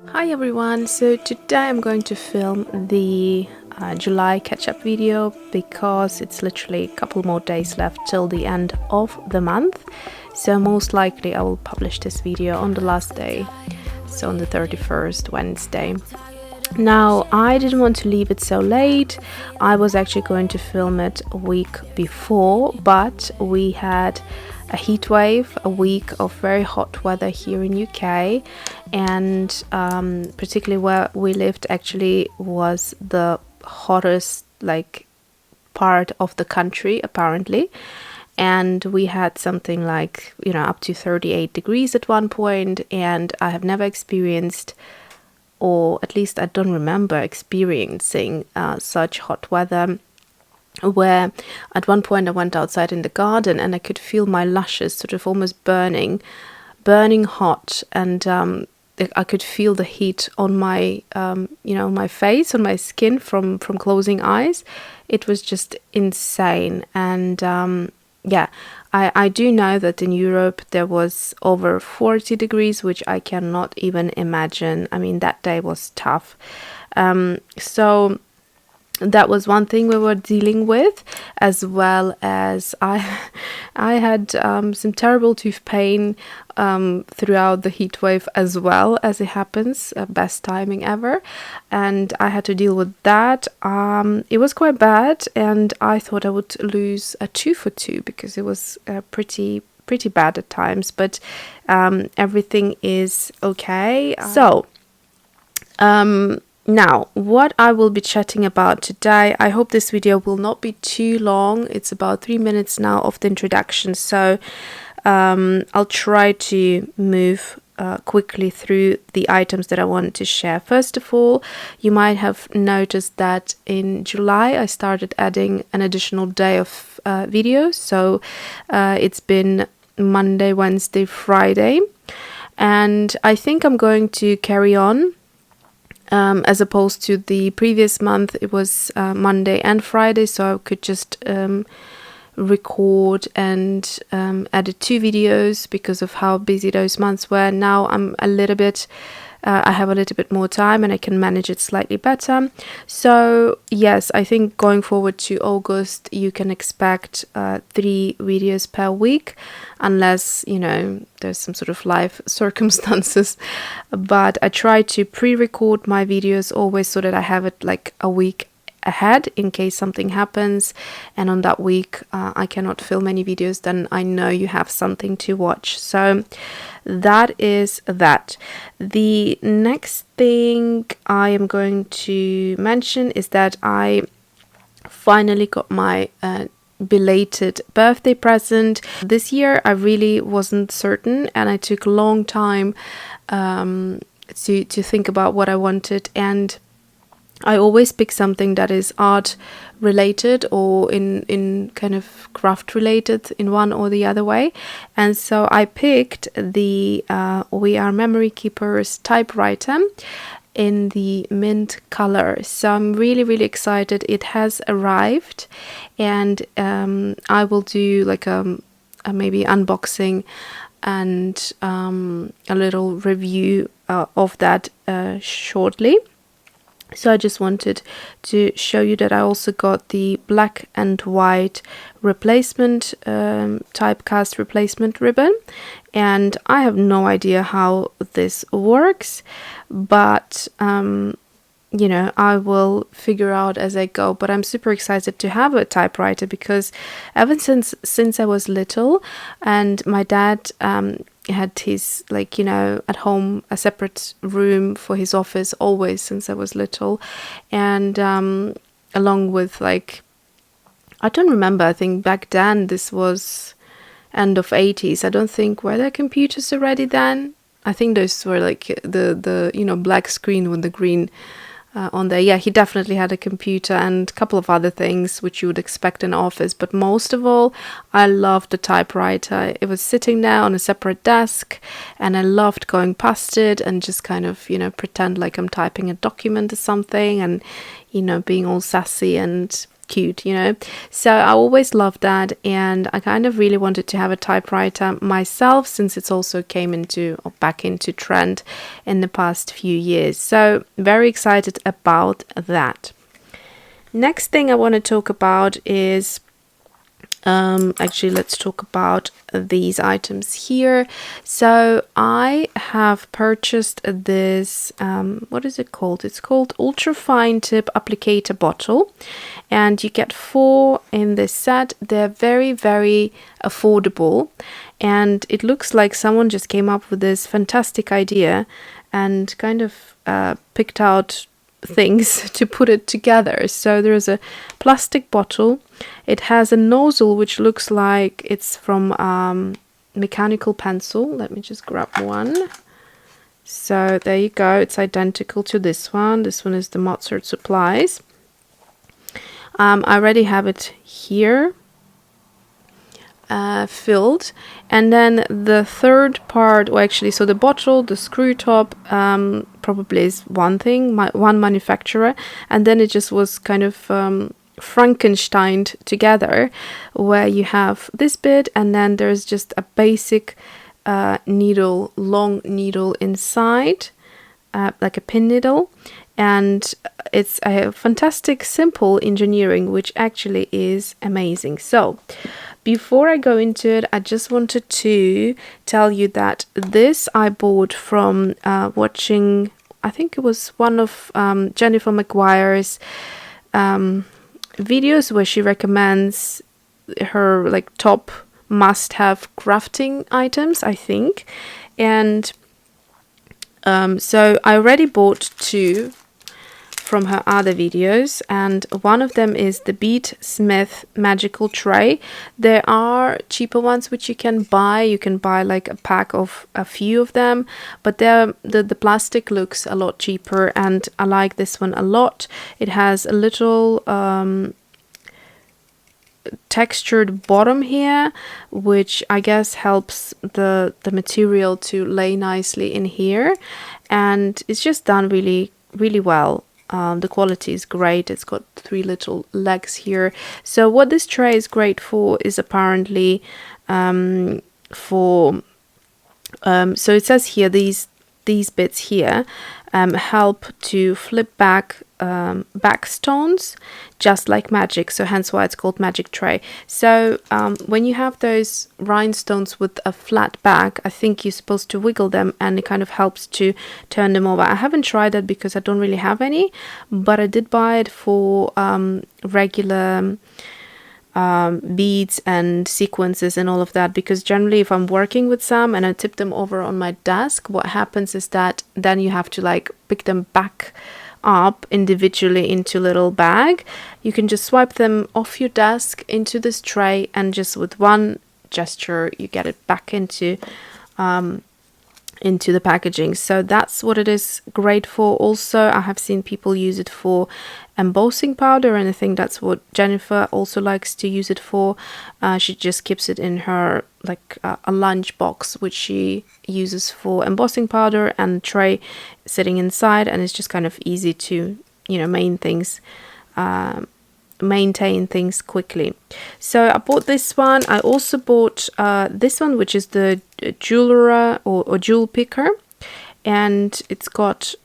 Hi everyone, so today I'm going to film the July catch-up video because it's literally a couple more days left till the end of the month. So most likely I will publish this video on the last day, so on the 31st, Wednesday. Now, I didn't want to leave it so late. I was actually going to film it a week before, but we had a heat wave, a week of very hot weather here in UK, and particularly where we lived actually was the hottest part of the country apparently. And we had something like, up to 38 degrees at one point, and I have never experienced, or at least I don't remember experiencing such hot weather, where at one point I went outside in the garden and I could feel my lashes sort of almost burning hot, and I could feel the heat on my my face, on my skin from closing eyes. It was just insane. And I do know that in Europe there was over 40 degrees, which I cannot even imagine. I mean, that day was tough. So that was one thing we were dealing with, as well as I had some terrible tooth pain throughout the heat wave, as well as it happens. Best timing ever, and I had to deal with that. It was quite bad, and I thought I would lose a tooth or two because it was pretty bad at times, but everything is okay. Now, what I will be chatting about today, I hope this video will not be too long. It's about 3 minutes now of the introduction, so I'll try to move quickly through the items that I want to share. First of all, you might have noticed that in July I started adding an additional day of videos, so it's been Monday, Wednesday, Friday, and I think I'm going to carry on. As opposed to the previous month, it was Monday and Friday, so I could just record and edit 2 videos because of how busy those months were. Now I'm a little bit I have a little bit more time and I can manage it slightly better. So yes, I think going forward to August you can expect 3 videos per week, unless there's some sort of life circumstances. But I try to pre-record my videos always so that I have it like a week ahead in case something happens, and on that week I cannot film any videos, then I know you have something to watch. So that is that. The next thing I am going to mention is that I finally got my belated birthday present. This year I really wasn't certain, and I took a long time to think about what I wanted, and I always pick something that is art related or in kind of craft related in one or the other way. And so I picked the We Are Memory Keepers Typewriter in the mint color. So I'm really excited. It has arrived, and I will do like a maybe unboxing and a little review of that shortly. So I just wanted to show you that I also got the black and white replacement Typecast replacement ribbon, and I have no idea how this works, but I will figure out as I go. But I'm super excited to have a typewriter because ever since I was little, and my dad had his at home a separate room for his office always since I was little, and along with I don't remember, I think back then this was end of 80s. I don't think were there computers already then. I think those were the black screen with the green on there. Yeah, he definitely had a computer and a couple of other things which you would expect in an office, but most of all I loved the typewriter. It was sitting there on a separate desk, and I loved going past it and just kind of pretend like I'm typing a document or something, and being all sassy and cute, you know. So I always loved that, and I kind of really wanted to have a typewriter myself, since it's also came into or back into trend in the past few years. So very excited about that. Next thing I want to talk about is actually, let's talk about these items here. So I have purchased this, what is it called? It's called Ultra Fine Tip Applicator Bottle, and you get 4 in this set. They're very, very affordable, and it looks like someone just came up with this fantastic idea and kind of picked out things to put it together. So there's a plastic bottle. It has a nozzle which looks like it's from mechanical pencil. Let me just grab one. So there you go. It's identical to this one. This one is the Mozart Supplies. I already have it here filled, and then the third part, or actually, so the bottle, the screw top, probably is one thing, one manufacturer, and then it just was kind of Frankensteined together, where you have this bit, and then there's just a basic needle, long needle inside, like a pin needle, and it's a fantastic, simple engineering, which actually is amazing. So before I go into it, I just wanted to tell you that this I bought from watching, I think it was one of Jennifer McGuire's videos, where she recommends her like top must-have crafting items, I think. And so I already bought 2 from her other videos, and one of them is the Bead Smith magical tray. There are cheaper ones which you can buy. You can buy like a pack of a few of them, but the plastic looks a lot cheaper, and I like this one a lot. It has a little textured bottom here, which I guess helps the material to lay nicely in here, and it's just done really, really well. The quality is great. It's got 3 little legs here. So what this tray is great for is apparently so it says here these bits here help to flip back stones, just like magic, so hence why it's called magic tray. So when you have those rhinestones with a flat back, I think you're supposed to wiggle them, and it kind of helps to turn them over. I haven't tried that because I don't really have any, but I did buy it for regular beads and sequences and all of that, because generally if I'm working with some and I tip them over on my desk, what happens is that then you have to like pick them back up individually into a little bag. You can just swipe them off your desk into this tray, and just with one gesture you get it back into the packaging. So that's what it is great for. Also, I have seen people use it for embossing powder, and I think that's what Jennifer also likes to use it for. She just keeps it in her like a lunch box, which she uses for embossing powder, and tray sitting inside, and it's just kind of easy to, you know, maintain things quickly. So I bought this one. I also bought this one, which is the jeweler or jewel picker, and it's got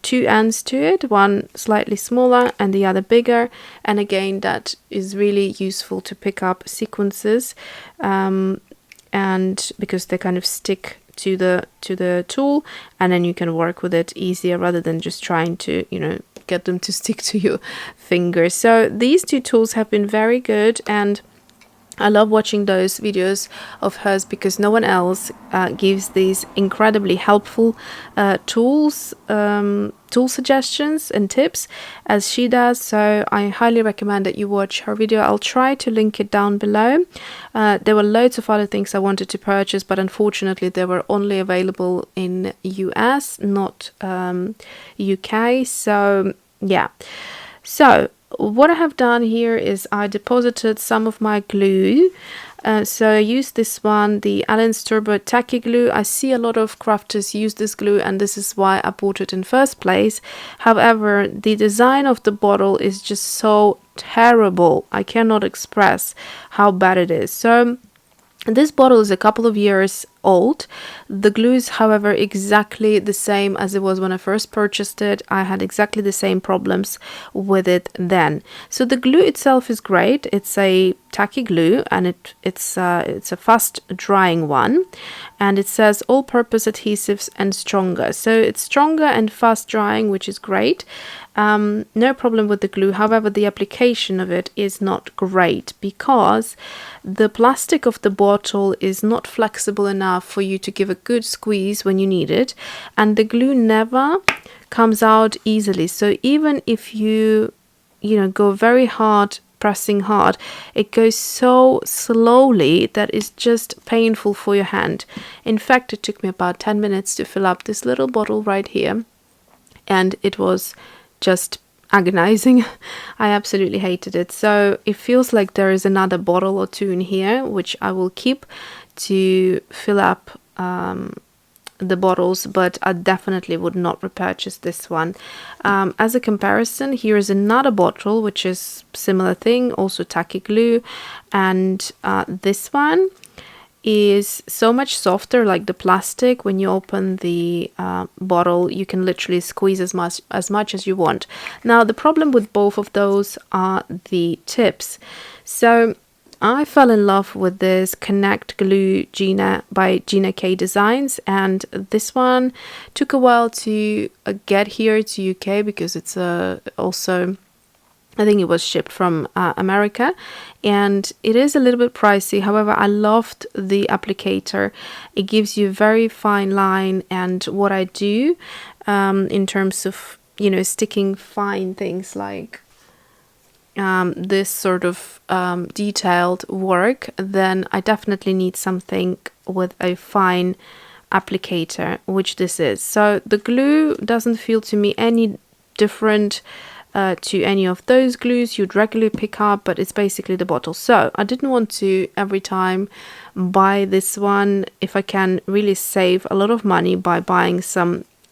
2 ends to it, one slightly smaller and the other bigger, and again that is really useful to pick up sequences, and because they kind of stick to the tool, and then you can work with it easier rather than just trying to, you know, get them to stick to your fingers. So these 2 tools have been very good, and I love watching those videos of hers because no one else gives these incredibly helpful tool suggestions and tips as she does. So I highly recommend that you watch her video. I'll try to link it down below. There were loads of other things I wanted to purchase, but unfortunately they were only available in US, not UK. So yeah. So what I have done here is I deposited some of my glue So I use this one, the Aleene's Turbo Tacky glue. I see a lot of crafters use this glue, and this is why I bought it in first place. However, the design of the bottle is just so terrible. I cannot express how bad it is. So this bottle is a couple of years old. The glue is, however, exactly the same as it was when I first purchased it. I had exactly the same problems with it then. So the glue itself is great. It's a tacky glue, and it's a fast drying one, and it says all-purpose adhesives and stronger. So it's stronger and fast drying, which is great. No problem with the glue. However, the application of it is not great because the plastic of the bottle is not flexible enough for you to give a good squeeze when you need it, and the glue never comes out easily. So even if you go very hard, pressing hard, it goes so slowly that it's just painful for your hand. In fact, it took me about 10 minutes to fill up this little bottle right here, and it was just agonizing. I absolutely hated it. So it feels like there is another bottle or two in here, which I will keep to fill up the bottles, but I definitely would not repurchase this one. As a comparison, here is another bottle which is similar thing, also tacky glue, and this one is so much softer, like the plastic. When you open the bottle, you can literally squeeze as much as you want. Now the problem with both of those are the tips. So I fell in love with this Connect Glue Gina by Gina K Designs, and this one took a while to get here to UK because it's also, I think it was shipped from America, and it is a little bit pricey. However, I loved the applicator. It gives you a very fine line, and what I do in terms of sticking fine things like this sort of detailed work, then I definitely need something with a fine applicator, which this is. So the glue doesn't feel to me any different to any of those glues you'd regularly pick up, but it's basically the bottle. So I didn't want to every time buy this one if I can really save a lot of money by buying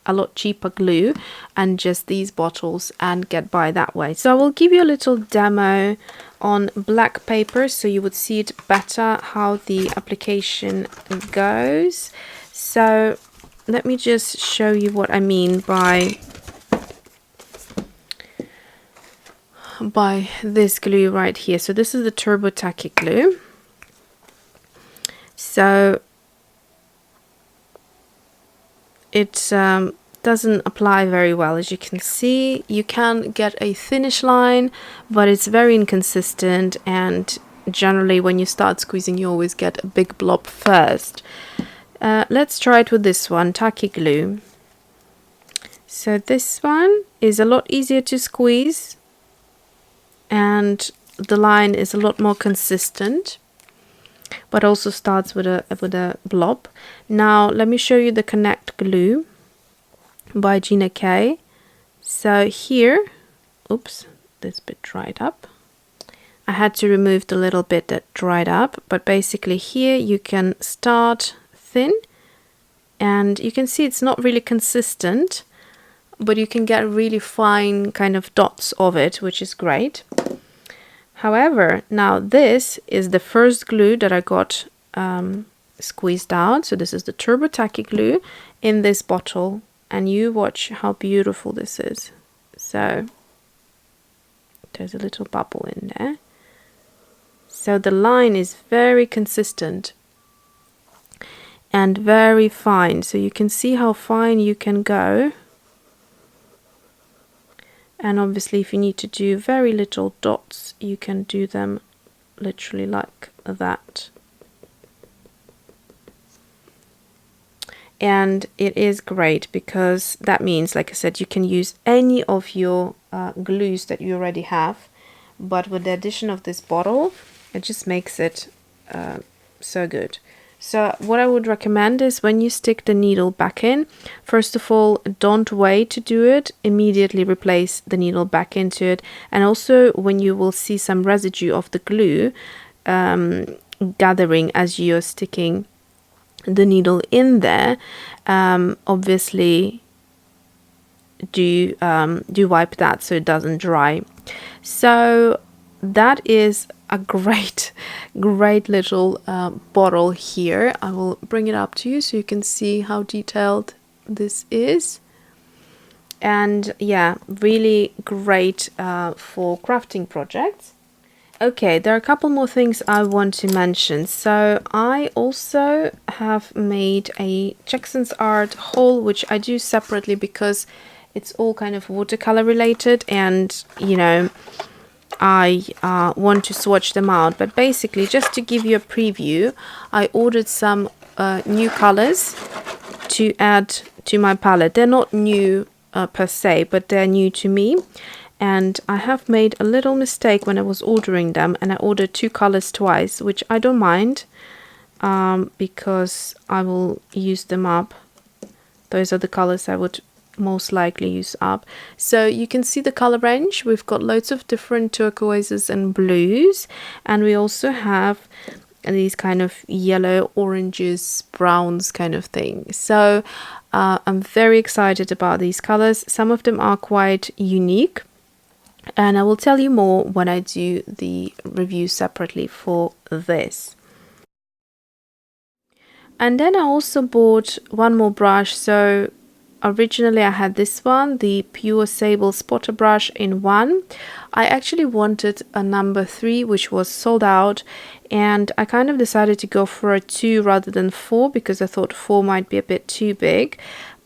a lot cheaper glue and just these bottles and get by that way. So I will give you a little demo on black paper so you would see it better how the application goes. So let me just show you what I mean by this glue right here. So this is the Turbo Tacky glue. So it doesn't apply very well. As you can see, you can get a finish line, but it's very inconsistent, and generally when you start squeezing you always get a big blob first. Let's try it with this one, Tacky glue. So this one is a lot easier to squeeze, and the line is a lot more consistent, but also starts with a blob. Now let me show you the Connect glue by Gina K. So here, oops, this bit dried up. I had to remove the little bit that dried up, but basically here you can start thin, and you can see it's not really consistent, but you can get really fine kind of dots of it, which is great. However, now this is the first glue that I got squeezed out. So this is the Turbo Tacky glue in this bottle, and you watch how beautiful this is. So there's a little bubble in there. So the line is very consistent and very fine. So you can see how fine you can go. And obviously if you need to do very little dots, you can do them literally like that. And it is great because that means, like I said, you can use any of your glues that you already have, but with the addition of this bottle, it just makes it so good. So what I would recommend is when you stick the needle back in, first of all, don't wait to do it, immediately replace the needle back into it. And also when you will see some residue of the glue, gathering as you're sticking the needle in there. Obviously do wipe that so it doesn't dry. So that is a great little bottle here. I will bring it up to you so you can see how detailed this is. And yeah, really great for crafting projects. Okay, there are a couple more things I want to mention. So I also have made a Jackson's Art haul, which I do separately because it's all kind of watercolor related, and you know, I want to swatch them out. But basically, just to give you a preview, I ordered some new colors to add to my palette. They're not new per se, but they're new to me. And I have made a little mistake when I was ordering them, and I ordered 2 colors twice, which I don't mind because I will use them up. Those are the colors I would most likely use up. So you can see the color range. We've got loads of different turquoises and blues, and we also have these kind of yellow, oranges, browns kind of thing. So I'm very excited about these colors. Some of them are quite unique, and I will tell you more when I do the review separately for this. And then I also bought one more brush. So originally I had this one, the Pure Sable Spotter brush in 1. I actually wanted a number 3, which was sold out, and I kind of decided to go for a 2 rather than 4 because I thought 4 might be a bit too big.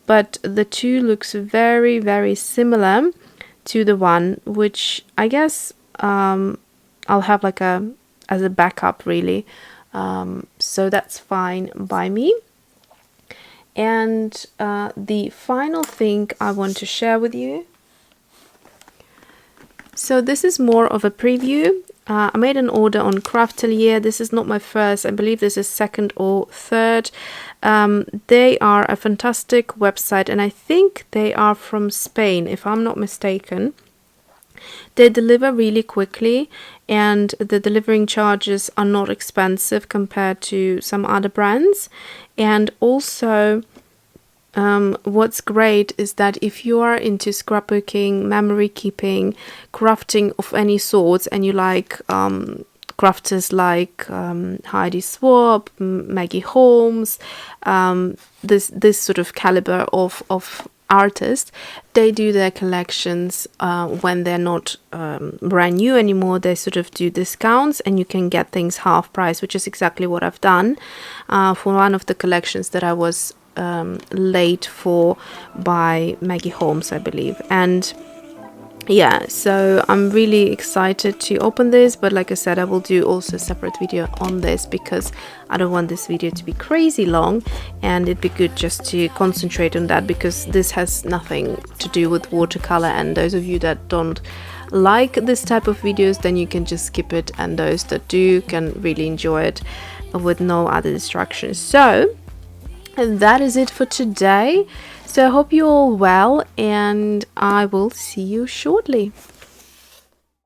But the 2 looks very similar to the 1, which I guess I'll have like as a backup really. So that's fine by me. And the final thing I want to share with you. So this is more of a preview. I made an order on Craftelier. This is not my first. I believe this is second or third. They are a fantastic website, and I think they are from Spain, if I'm not mistaken. They deliver really quickly, and the delivering charges are not expensive compared to some other brands. And also what's great is that if you are into scrapbooking, memory keeping, crafting of any sorts, and you like crafters like Heidi Swapp, Maggie Holmes, this sort of caliber of artists, they do their collections when they're not brand new anymore. They sort of do discounts, and you can get things half price, which is exactly what I've done for one of the collections that I was late for by Maggie Holmes, I believe. And yeah, so I'm really excited to open this, but like I said, I will do also a separate video on this because I don't want this video to be crazy long, and it'd be good just to concentrate on that because this has nothing to do with watercolor. And those of you that don't like this type of videos, then you can just skip it, and those that do can really enjoy it with no other distractions. So and that is it for today. So I hope you're all well, and I will see you shortly.